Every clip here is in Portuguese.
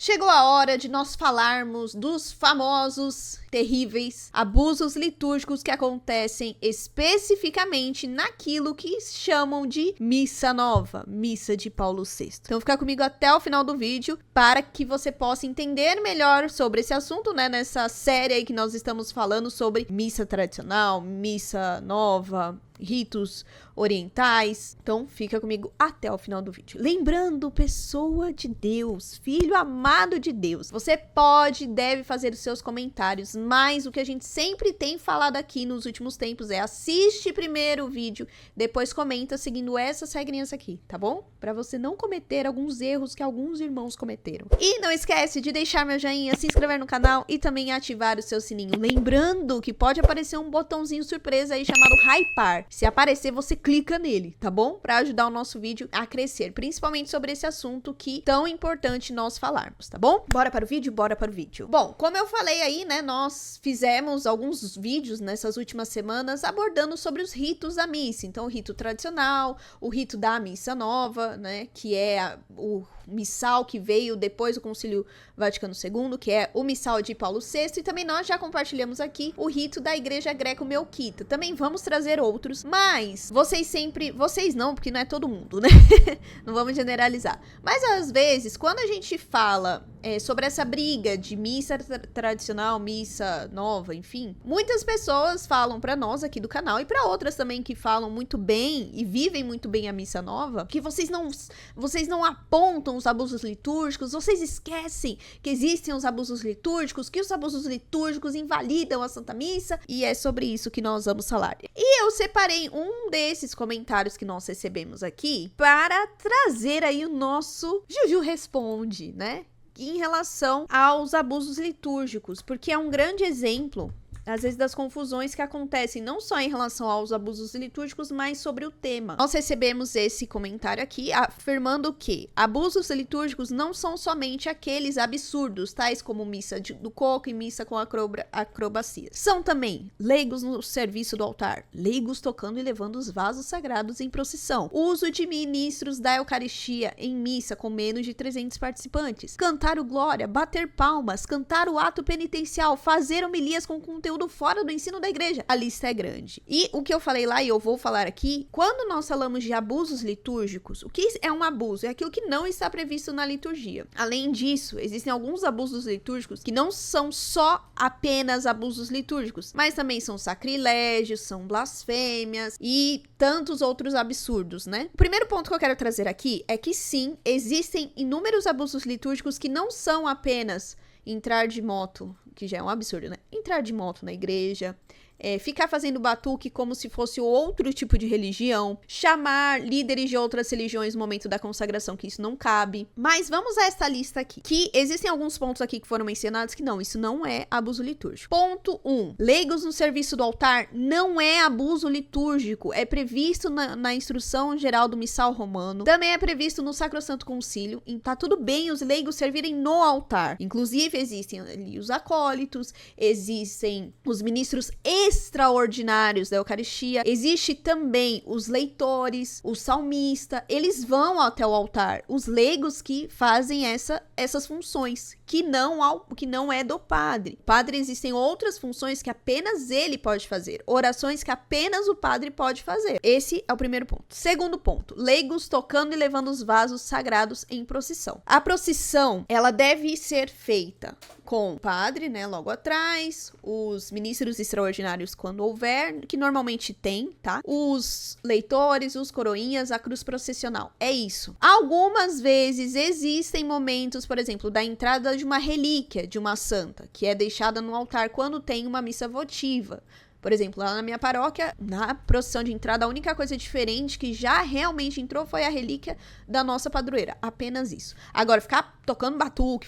Chegou a hora de nós falarmos dos famosos, terríveis abusos litúrgicos que acontecem especificamente naquilo que chamam de missa nova, missa de Paulo VI. Então fica comigo até o final do vídeo para que você possa entender melhor sobre esse assunto, né? Nessa série aí que nós estamos falando sobre missa tradicional, missa nova, ritos orientais. Então fica comigo até o final do vídeo. Lembrando, pessoa de Deus, filho amado de Deus, você pode e deve fazer os seus comentários, mas o que a gente sempre tem falado aqui nos últimos tempos é: assiste primeiro o vídeo, depois comenta seguindo essas regrinhas aqui, tá bom? Pra você não cometer alguns erros que alguns irmãos cometeram. E não esquece de deixar meu joinha, se inscrever no canal e também ativar o seu sininho. Lembrando que pode aparecer um botãozinho surpresa aí chamado hypar. Se aparecer, você clica nele, tá bom? Pra ajudar o nosso vídeo a crescer, principalmente sobre esse assunto que é tão importante nós falarmos, tá bom? Bora para o vídeo? Bora para o vídeo. Bom, como eu falei aí, né, nós fizemos alguns vídeos nessas últimas semanas abordando sobre os ritos da missa. Então, o rito tradicional, o rito da missa nova, né, que é o missal que veio depois do Concílio Vaticano II, que é o missal de Paulo VI, e também nós já compartilhamos aqui o rito da Igreja Greco-Melquita. Também vamos trazer outros, mas vocês não, porque não é todo mundo, né? Não vamos generalizar. Mas às vezes, quando a gente fala sobre essa briga de missa tradicional, missa nova, enfim, muitas pessoas falam pra nós aqui do canal e pra outras também que falam muito bem e vivem muito bem a missa nova, que vocês não apontam os abusos litúrgicos, vocês esquecem que existem os abusos litúrgicos, que os abusos litúrgicos invalidam a Santa Missa, e é sobre isso que nós vamos falar. E eu separei um desses comentários que nós recebemos aqui para trazer aí o nosso Juju Responde, né? Em relação aos abusos litúrgicos, porque é um grande exemplo, às vezes, das confusões que acontecem não só em relação aos abusos litúrgicos, mas sobre o tema. Nós recebemos esse comentário aqui afirmando que abusos litúrgicos não são somente aqueles absurdos, tais como missa do coco e missa com acrobacias. São também leigos no serviço do altar, leigos tocando e levando os vasos sagrados em procissão, uso de ministros da Eucaristia em missa com menos de 300 participantes, cantar o glória, bater palmas, cantar o ato penitencial, fazer homilias com conteúdo fora do ensino da igreja. A lista é grande. E o que eu falei lá e eu vou falar aqui, quando nós falamos de abusos litúrgicos, o que é um abuso? É aquilo que não está previsto na liturgia. Além disso, existem alguns abusos litúrgicos que não são só apenas abusos litúrgicos, mas também são sacrilégios, são blasfêmias e tantos outros absurdos, né? O primeiro ponto que eu quero trazer aqui é que sim, existem inúmeros abusos litúrgicos que não são apenas entrar de moto, que já é um absurdo, né? Entrar de moto na igreja, ficar fazendo batuque como se fosse outro tipo de religião, chamar líderes de outras religiões no momento da consagração, que isso não cabe. Mas vamos a esta lista aqui, que existem alguns pontos aqui que foram mencionados que não, isso não é abuso litúrgico. Ponto 1. Leigos no serviço do altar não é abuso litúrgico, é previsto na instrução geral do missal romano, também é previsto no Sacrosanto Concílio, e tá tudo bem os leigos servirem no altar. Inclusive, existem ali os acólitos, existem os ministros extraordinários da Eucaristia, existe também os leitores, o salmista, eles vão até o altar, os leigos que fazem essas funções, que não é do padre. Padre, existem outras funções que apenas ele pode fazer, orações que apenas o padre pode fazer. Esse é o primeiro ponto. Segundo ponto, leigos tocando e levando os vasos sagrados em procissão. A procissão, ela deve ser feita com o padre, né, logo atrás, os ministros extraordinários quando houver, que normalmente tem, tá? Os leitores, os coroinhas, a cruz processional. É isso. Algumas vezes existem momentos, por exemplo, da entrada de uma relíquia de uma santa, que é deixada no altar quando tem uma missa votiva. Por exemplo, lá na minha paróquia, na procissão de entrada, a única coisa diferente que já realmente entrou foi a relíquia da nossa padroeira. Apenas isso. Agora, ficar tocando batuque,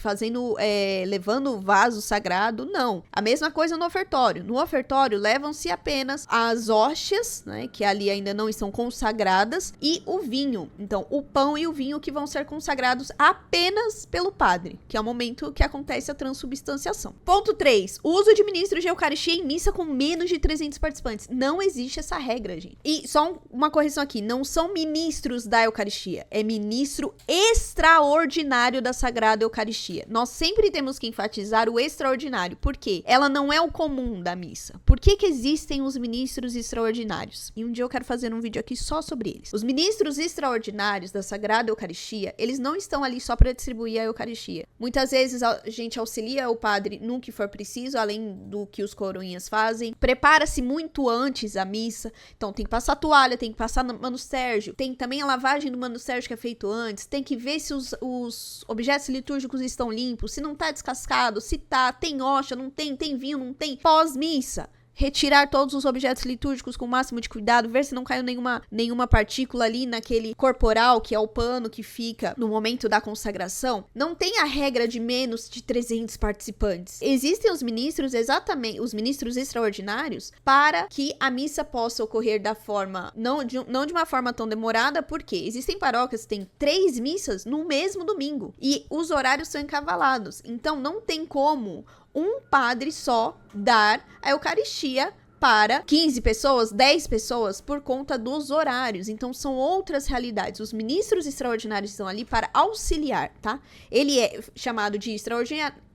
levando vaso sagrado, não. A mesma coisa no ofertório. No ofertório, levam-se apenas as hóstias, né, que ali ainda não estão consagradas, e o vinho. Então, o pão e o vinho que vão ser consagrados apenas pelo padre, que é o momento que acontece a transubstanciação. Ponto 3. O uso de ministros de Eucaristia em missa com menos de 300 participantes. Não existe essa regra, gente. E só uma correção aqui, não são ministros da Eucaristia, é ministro extraordinário da Sagrada Eucaristia. Nós sempre temos que enfatizar o extraordinário, porque ela não é o comum da missa. Por que existem os ministros extraordinários? E um dia eu quero fazer um vídeo aqui só sobre eles. Os ministros extraordinários da Sagrada Eucaristia, eles não estão ali só para distribuir a Eucaristia. Muitas vezes a gente auxilia o padre no que for preciso, além do que os coroinhas fazem. Prepara-se muito antes a missa, então tem que passar toalha, tem que passar no Mano Sérgio, tem também a lavagem do Mano Sérgio que é feito antes, tem que ver se os objetos litúrgicos estão limpos, se não tá descascado, se tá, tem hóstia, não tem, tem vinho, não tem. Pós-missa, retirar todos os objetos litúrgicos com o máximo de cuidado, ver se não caiu nenhuma partícula ali naquele corporal, que é o pano que fica no momento da consagração. Não tem a regra de menos de 300 participantes. Existem os ministros, exatamente, os ministros extraordinários, para que a missa possa ocorrer da forma, não de uma forma tão demorada, porque existem paróquias que têm 3 missas no mesmo domingo, e os horários são encavalados. Então, não tem como um padre só dar a Eucaristia para 15 pessoas, 10 pessoas, por conta dos horários. Então, são outras realidades. Os ministros extraordinários estão ali para auxiliar, tá? Ele é chamado de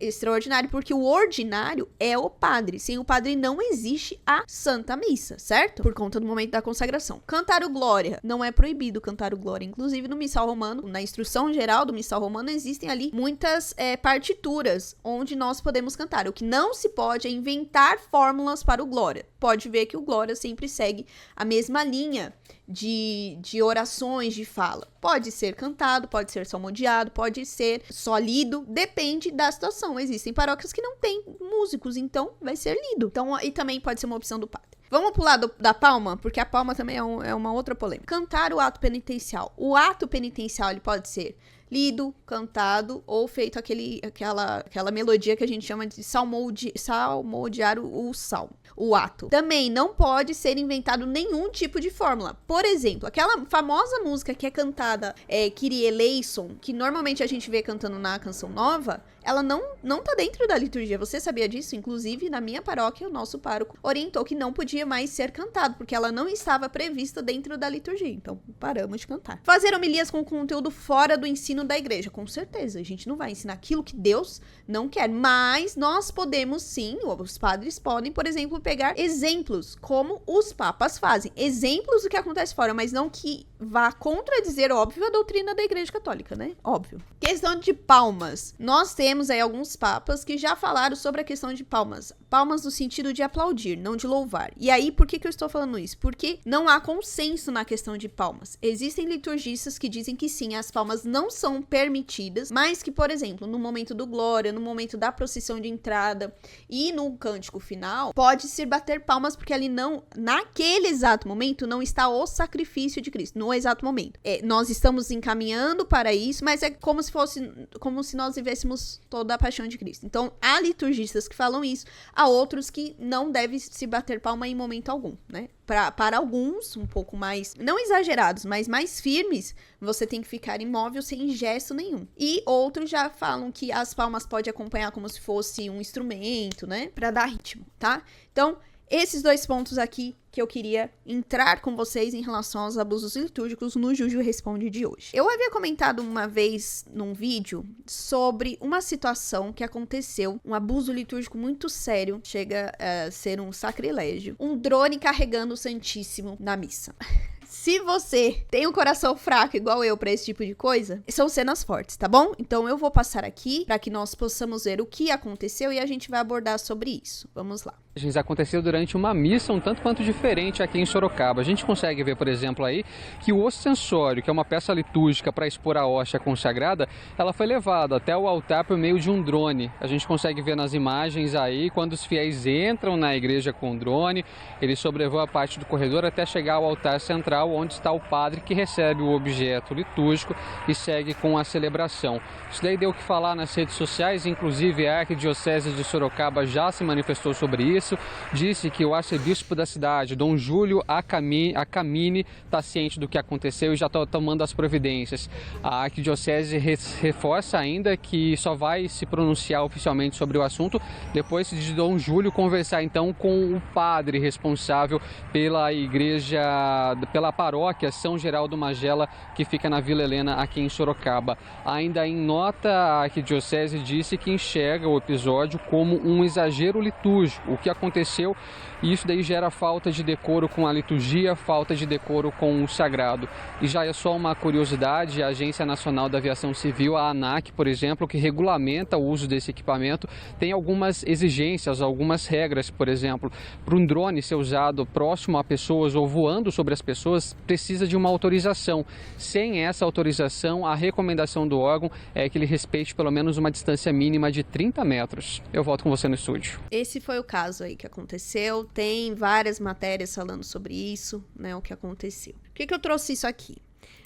extraordinário porque o ordinário é o padre. Sem o padre não existe a Santa Missa, certo? Por conta do momento da consagração. Cantar o Glória. Não é proibido cantar o Glória. Inclusive, no Missal Romano, na instrução geral do Missal Romano, existem ali muitas partituras onde nós podemos cantar. O que não se pode é inventar fórmulas para o Glória. Pode ver que o Glória sempre segue a mesma linha de orações, de fala. Pode ser cantado, pode ser salmodiado, pode ser só lido, depende da situação. Existem paróquias que não têm músicos, então vai ser lido. Então, e também pode ser uma opção do padre. Vamos pular da palma, porque a palma também é uma outra polêmica. Cantar o ato penitencial. O ato penitencial, ele pode ser lido, cantado, ou feito aquela melodia que a gente chama de salmodiar o salmo. O ato. Também não pode ser inventado nenhum tipo de fórmula. Por exemplo, aquela famosa música que é cantada, Kyrie eleison, que normalmente a gente vê cantando na Canção Nova, ela não tá dentro da liturgia. Você sabia disso? Inclusive, na minha paróquia, o nosso pároco orientou que não podia mais ser cantado, porque ela não estava prevista dentro da liturgia. Então, paramos de cantar. Fazer homilias com conteúdo fora do ensino da igreja. Com certeza, a gente não vai ensinar aquilo que Deus não quer, mas nós podemos sim, os padres podem, por exemplo, pegar exemplos, como os papas fazem. Exemplos do que acontece fora, mas não que vá contradizer, óbvio, a doutrina da Igreja Católica, né? Óbvio. Questão de palmas. Nós temos aí alguns papas que já falaram sobre a questão de palmas. Palmas no sentido de aplaudir, não de louvar. E aí, por que eu estou falando isso? Porque não há consenso na questão de palmas. Existem liturgistas que dizem que sim, as palmas não são permitidas, mas que, por exemplo, no momento do Glória, no momento da procissão de entrada e no cântico final, pode-se bater palmas porque ali não, naquele exato momento, não está o sacrifício de Cristo, no exato momento. Nós estamos encaminhando para isso, mas é como se nós vivêssemos toda a paixão de Cristo. Então, há liturgistas que falam isso, há outros que não deve se bater palma em momento algum, né? Para alguns, um pouco mais, não exagerados, mas mais firmes, você tem que ficar imóvel sem gesto nenhum. E outros já falam que as palmas pode acompanhar como se fosse um instrumento, né? Para dar ritmo, tá? Então, esses 2 pontos aqui que eu queria entrar com vocês em relação aos abusos litúrgicos no Juju Responde de hoje. Eu havia comentado uma vez num vídeo sobre uma situação que aconteceu, um abuso litúrgico muito sério, chega a ser um sacrilégio, um drone carregando o Santíssimo na missa. Se você tem um coração fraco igual eu pra esse tipo de coisa, são cenas fortes, tá bom? Então eu vou passar aqui pra que nós possamos ver o que aconteceu e a gente vai abordar sobre isso. Vamos lá. Aconteceu durante uma missa um tanto quanto diferente aqui em Sorocaba. A gente consegue ver, por exemplo, aí que o ostensório, que é uma peça litúrgica para expor a hóstia consagrada, ela foi levada até o altar por meio de um drone. A gente consegue ver nas imagens aí, quando os fiéis entram na igreja com o drone, ele sobrevoa a parte do corredor até chegar ao altar central, onde está o padre que recebe o objeto litúrgico e segue com a celebração. Isso daí deu o que falar nas redes sociais, inclusive a Arquidiocese de Sorocaba já se manifestou sobre isso. isso, disse que o arcebispo da cidade, Dom Júlio Acamini, está ciente do que aconteceu e já está tomando as providências. A arquidiocese reforça ainda que só vai se pronunciar oficialmente sobre o assunto depois de Dom Júlio conversar então com o padre responsável pela igreja, pela paróquia São Geraldo Magela, que fica na Vila Helena, aqui em Sorocaba. Ainda em nota, a arquidiocese disse que enxerga o episódio como um exagero litúrgico. O que aconteceu, isso daí gera falta de decoro com a liturgia, falta de decoro com o sagrado. E já é só uma curiosidade, a Agência Nacional da Aviação Civil, a ANAC, por exemplo, que regulamenta o uso desse equipamento, tem algumas exigências, algumas regras. Por exemplo, para um drone ser usado próximo a pessoas ou voando sobre as pessoas, precisa de uma autorização. Sem essa autorização, a recomendação do órgão é que ele respeite pelo menos uma distância mínima de 30 metros. Eu volto com você no estúdio. Esse foi o caso aí que aconteceu. Tem várias matérias falando sobre isso, né, o que aconteceu. Por que eu trouxe isso aqui?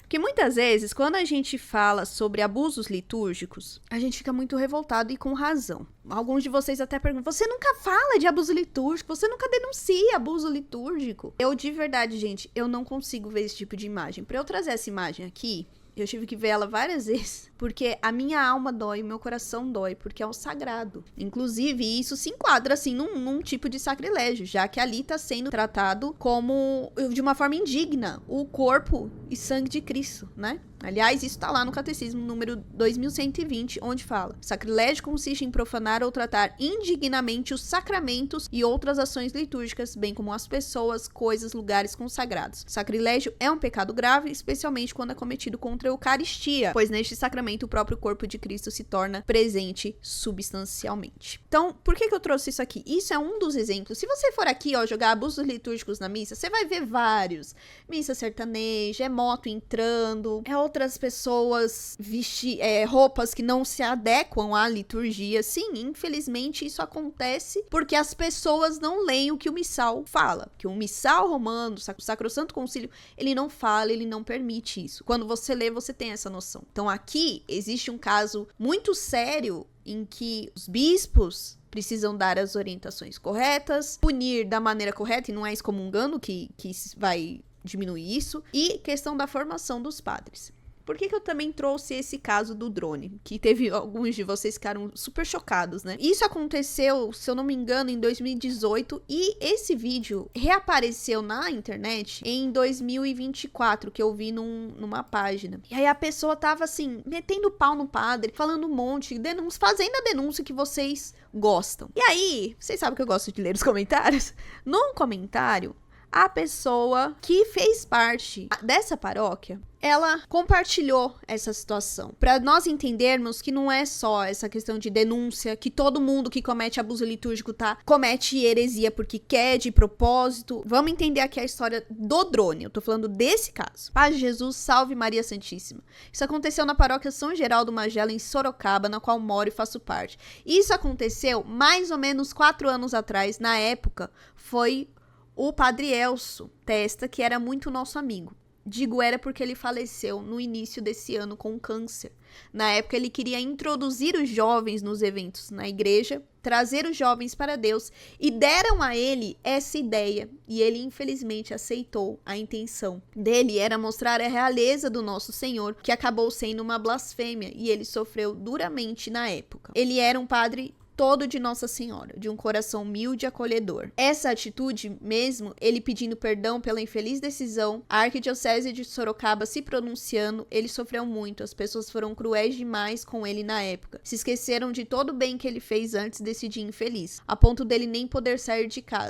Porque muitas vezes, quando a gente fala sobre abusos litúrgicos, a gente fica muito revoltado e com razão. Alguns de vocês até perguntam, você nunca fala de abuso litúrgico, você nunca denuncia abuso litúrgico. Eu, de verdade, gente, eu não consigo ver esse tipo de imagem. Para eu trazer essa imagem aqui, eu tive que ver ela várias vezes, porque a minha alma dói, o meu coração dói, porque é o sagrado. Inclusive, isso se enquadra, assim, num tipo de sacrilégio, já que ali está sendo tratado como, de uma forma indigna, o corpo e sangue de Cristo, né? Aliás, isso está lá no Catecismo número 2120, onde fala: sacrilégio consiste em profanar ou tratar indignamente os sacramentos e outras ações litúrgicas, bem como as pessoas, coisas, lugares consagrados. Sacrilégio é um pecado grave, especialmente quando é cometido contra a Eucaristia, pois neste sacramento o próprio corpo de Cristo se torna presente substancialmente. Então, por que eu trouxe isso aqui? Isso é um dos exemplos. Se você for aqui, ó, jogar abusos litúrgicos na missa, você vai ver vários. Missa sertaneja, é moto entrando, é outras pessoas vestir roupas que não se adequam à liturgia. Sim, infelizmente isso acontece porque as pessoas não leem o que o missal fala. Que o missal romano, o Sacrosanto Concílio, ele não fala, ele não permite isso. Quando você lê, você tem essa noção. Então aqui existe um caso muito sério em que os bispos precisam dar as orientações corretas, punir da maneira correta, e não é excomungando que vai diminuir isso, e questão da formação dos padres. Por que eu também trouxe esse caso do drone? Que teve alguns de vocês que ficaram super chocados, né? Isso aconteceu, se eu não me engano, em 2018. E esse vídeo reapareceu na internet em 2024, que eu vi numa página. E aí a pessoa tava assim, metendo pau no padre, falando um monte, fazendo a denúncia que vocês gostam. E aí, vocês sabem que eu gosto de ler os comentários? Num comentário, a pessoa que fez parte dessa paróquia, ela compartilhou essa situação, para nós entendermos que não é só essa questão de denúncia, que todo mundo que comete abuso litúrgico comete heresia porque quer, de propósito. Vamos entender aqui a história do drone, eu tô falando desse caso. Paz de Jesus, salve Maria Santíssima. Isso aconteceu na paróquia São Geraldo Magela, em Sorocaba, na qual moro e faço parte. Isso aconteceu mais ou menos 4 anos atrás. Na época, foi o padre Elcio Testa, que era muito nosso amigo. Digo era porque ele faleceu no início desse ano com câncer. Na época ele queria introduzir os jovens nos eventos na igreja, trazer os jovens para Deus, e deram a ele essa ideia. E ele infelizmente aceitou. A intenção dele era mostrar a realeza do nosso Senhor, que acabou sendo uma blasfêmia, e ele sofreu duramente na época. Ele era um padre todo de Nossa Senhora, de um coração humilde e acolhedor. Essa atitude mesmo, ele pedindo perdão pela infeliz decisão, a Arquidiocese de Sorocaba se pronunciando, ele sofreu muito, as pessoas foram cruéis demais com ele na época, se esqueceram de todo o bem que ele fez antes desse dia infeliz, a ponto dele nem poder sair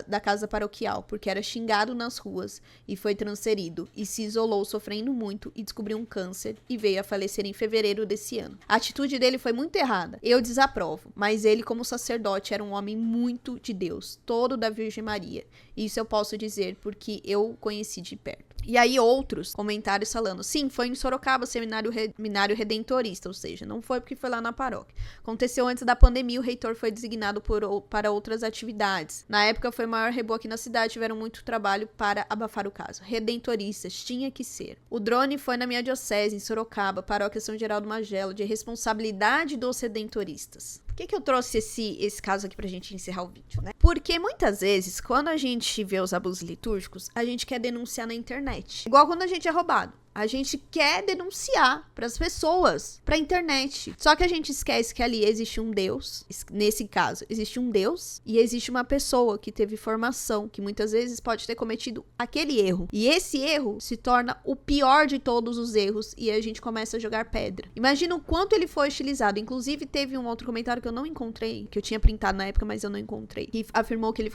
da casa paroquial, porque era xingado nas ruas, e foi transferido, e se isolou sofrendo muito, e descobriu um câncer, e veio a falecer em fevereiro desse ano. A atitude dele foi muito errada, eu desaprovo, mas ele, como sacerdote, era um homem muito de Deus, todo da Virgem Maria. Isso eu posso dizer porque eu conheci de perto. E aí outros comentários falando, sim, foi em Sorocaba, seminário redentorista, ou seja, não foi porque foi lá na paróquia. Aconteceu antes da pandemia, o reitor foi designado para outras atividades. Na época foi o maior rebu aqui na cidade, tiveram muito trabalho para abafar o caso. Redentoristas, tinha que ser. O drone foi na minha diocese, em Sorocaba, paróquia São Geraldo Magela, de responsabilidade dos redentoristas. que eu trouxe esse caso aqui pra gente encerrar o vídeo, né? Porque muitas vezes, quando a gente vê os abusos litúrgicos, a gente quer denunciar na internet. Igual quando a gente é roubado. A gente quer denunciar pras pessoas, pra internet. Só que a gente esquece que ali existe um Deus. Nesse caso, existe um Deus e existe uma pessoa que teve formação, que muitas vezes pode ter cometido aquele erro. E esse erro se torna o pior de todos os erros e a gente começa a jogar pedra. Imagina o quanto ele foi utilizado. Inclusive, teve um outro comentário que eu não encontrei, que eu tinha printado na época, mas eu não encontrei, que afirmou que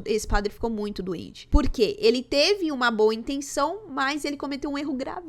esse padre ficou muito doente. Por quê? Ele teve uma boa intenção, mas ele cometeu um erro gravíssimo.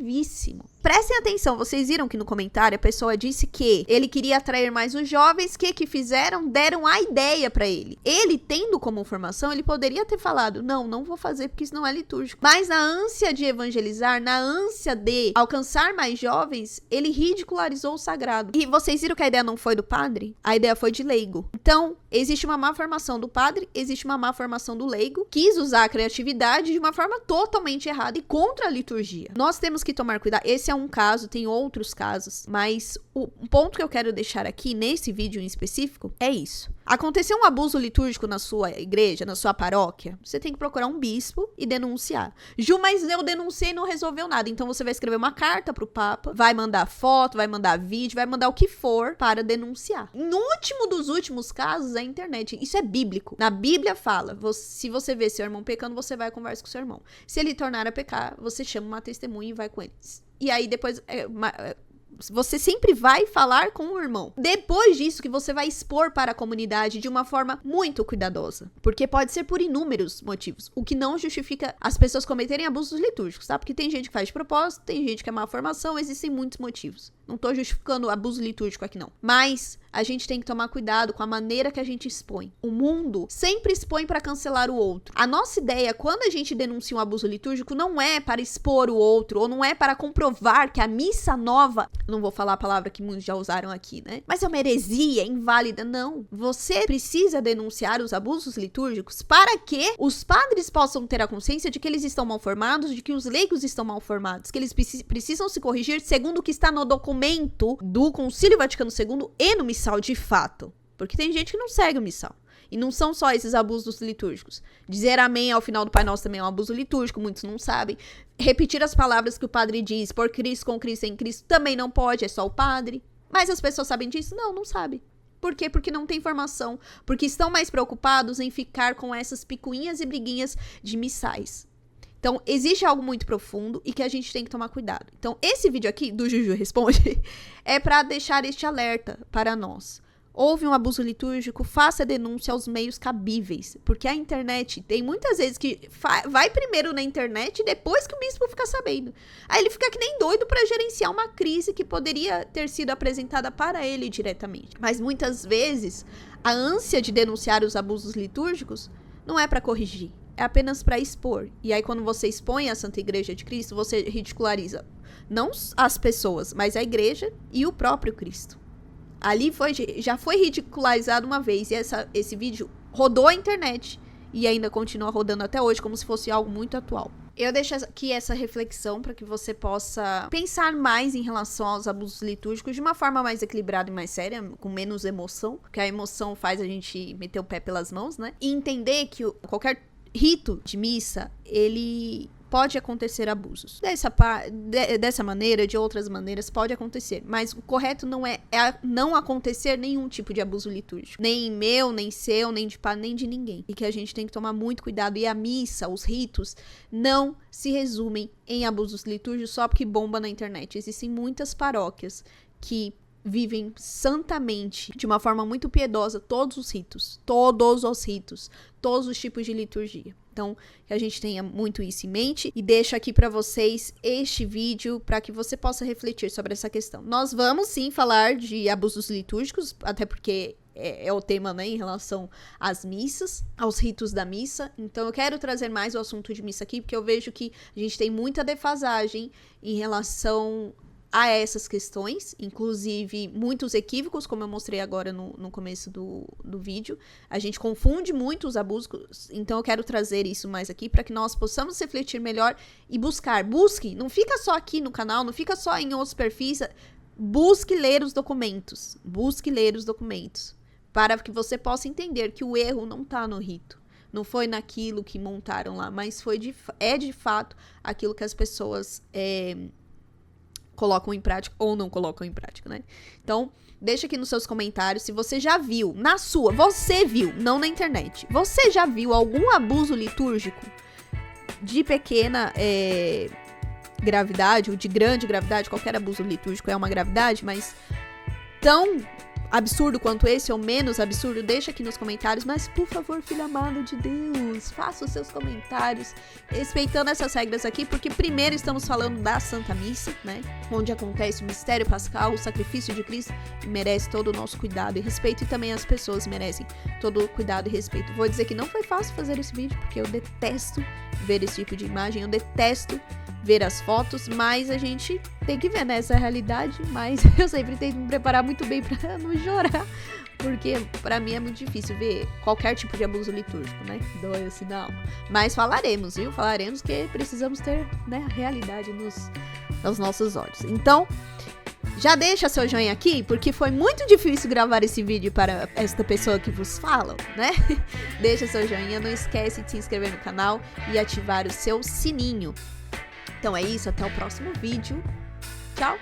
Prestem atenção, vocês viram que no comentário a pessoa disse que ele queria atrair mais os jovens, que fizeram? Deram a ideia pra ele. Ele, tendo como formação, ele poderia ter falado, não vou fazer porque isso não é litúrgico. Mas na ânsia de evangelizar, na ânsia de alcançar mais jovens, ele ridicularizou o sagrado. E vocês viram que a ideia não foi do padre? A ideia foi de leigo. Então, existe uma má formação do padre, existe uma má formação do leigo, quis usar a criatividade de uma forma totalmente errada e contra a liturgia. Nós temos que tomar cuidado. Esse é um caso, tem outros casos, mas o ponto que eu quero deixar aqui nesse vídeo em específico é isso. Aconteceu um abuso litúrgico na sua igreja, na sua paróquia, você tem que procurar um bispo e denunciar. Ju, mas eu denunciei e não resolveu nada. Então você vai escrever uma carta pro Papa, vai mandar foto, vai mandar vídeo, vai mandar o que for para denunciar. No último dos últimos casos, é a internet. Isso é bíblico. Na Bíblia fala, se você vê seu irmão pecando, você vai conversar com seu irmão. Se ele tornar a pecar, você chama uma testemunha e vai com eles. E aí depois... você sempre vai falar com o irmão. Depois disso que você vai expor para a comunidade de uma forma muito cuidadosa. Porque pode ser por inúmeros motivos. O que não justifica as pessoas cometerem abusos litúrgicos, tá? Porque tem gente que faz de propósito, tem gente que é má formação, existem muitos motivos. Não tô justificando abuso litúrgico aqui não. Mas a gente tem que tomar cuidado com a maneira que a gente expõe. O mundo sempre expõe para cancelar o outro. A nossa ideia, quando a gente denuncia um abuso litúrgico, não é para expor o outro, ou não é para comprovar que a missa nova, não vou falar a palavra que muitos já usaram aqui, né? Mas é uma heresia, é inválida. Não. Você precisa denunciar os abusos litúrgicos para que os padres possam ter a consciência de que eles estão mal formados, de que os leigos estão mal formados, que eles precisam se corrigir segundo o que está no documento do Concílio Vaticano II e no missal de fato. Porque tem gente que não segue o missal. E não são só esses abusos litúrgicos. Dizer amém ao final do Pai Nosso também é um abuso litúrgico, muitos não sabem. Repetir as palavras que o padre diz, por Cristo, com Cristo, em Cristo, também não pode, é só o padre. Mas as pessoas sabem disso? Não sabem. Por quê? Porque não tem informação. Porque estão mais preocupados em ficar com essas picuinhas e briguinhas de missais. Então, existe algo muito profundo e que a gente tem que tomar cuidado. Então, esse vídeo aqui, do Juju Responde, é para deixar este alerta para nós. Houve um abuso litúrgico, faça a denúncia aos meios cabíveis. Porque a internet, tem muitas vezes que vai primeiro na internet e depois que o bispo fica sabendo. Aí ele fica que nem doido para gerenciar uma crise que poderia ter sido apresentada para ele diretamente. Mas muitas vezes, a ânsia de denunciar os abusos litúrgicos não é para corrigir. É apenas para expor. E aí, quando você expõe a Santa Igreja de Cristo, você ridiculariza não as pessoas, mas a Igreja e o próprio Cristo. Ali já foi ridicularizado uma vez. E esse vídeo rodou a internet. E ainda continua rodando até hoje, como se fosse algo muito atual. Eu deixo aqui essa reflexão para que você possa pensar mais em relação aos abusos litúrgicos de uma forma mais equilibrada e mais séria, com menos emoção. Porque a emoção faz a gente meter o pé pelas mãos, né? E entender que qualquer rito de missa, ele pode acontecer abusos. Dessa maneira, de outras maneiras, pode acontecer. Mas o correto não é não acontecer nenhum tipo de abuso litúrgico. Nem meu, nem seu, nem de padre, nem de ninguém. E que a gente tem que tomar muito cuidado. E a missa, os ritos, não se resumem em abusos litúrgicos só porque bomba na internet. Existem muitas paróquias que vivem santamente, de uma forma muito piedosa, todos os ritos, todos os tipos de liturgia. Então, que a gente tenha muito isso em mente e deixo aqui para vocês este vídeo para que você possa refletir sobre essa questão. Nós vamos sim falar de abusos litúrgicos, até porque é o tema, né, em relação às missas, aos ritos da missa. Então, eu quero trazer mais o assunto de missa aqui, porque eu vejo que a gente tem muita defasagem em relação a essas questões, inclusive muitos equívocos, como eu mostrei agora no começo do vídeo. A gente confunde muito os abusos, então eu quero trazer isso mais aqui para que nós possamos refletir melhor e busque, não fica só aqui no canal, não fica só em outros perfis, busque ler os documentos, para que você possa entender que o erro não está no rito. Não foi naquilo que montaram lá, mas é de fato aquilo que as pessoas colocam em prática ou não colocam em prática, né? Então, deixa aqui nos seus comentários se você já viu, você viu, não na internet, você já viu algum abuso litúrgico de pequena gravidade ou de grande gravidade? Qualquer abuso litúrgico é uma gravidade, mas tão absurdo quanto esse ou menos absurdo, deixa aqui nos comentários. Mas, por favor, filho amado de Deus, faça os seus comentários respeitando essas regras aqui, porque primeiro estamos falando da Santa Missa, né? Onde acontece o mistério pascal, o sacrifício de Cristo, e merece todo o nosso cuidado e respeito, e também as pessoas merecem todo o cuidado e respeito. Vou dizer que não foi fácil fazer esse vídeo, porque eu detesto ver esse tipo de imagem, eu detesto ver as fotos, mas a gente tem que ver, né, essa realidade. Mas eu sempre tento me preparar muito bem pra não chorar, porque pra mim é muito difícil ver qualquer tipo de abuso litúrgico, né, dói assim na alma. Mas falaremos, viu? Falaremos, que precisamos ter, né, a realidade nos nossos olhos. Então, já deixa seu joinha aqui, porque foi muito difícil gravar esse vídeo para esta pessoa que vos fala, né? Deixa seu joinha, não esquece de se inscrever no canal e ativar o seu sininho. Então é isso, até o próximo vídeo. Tchau!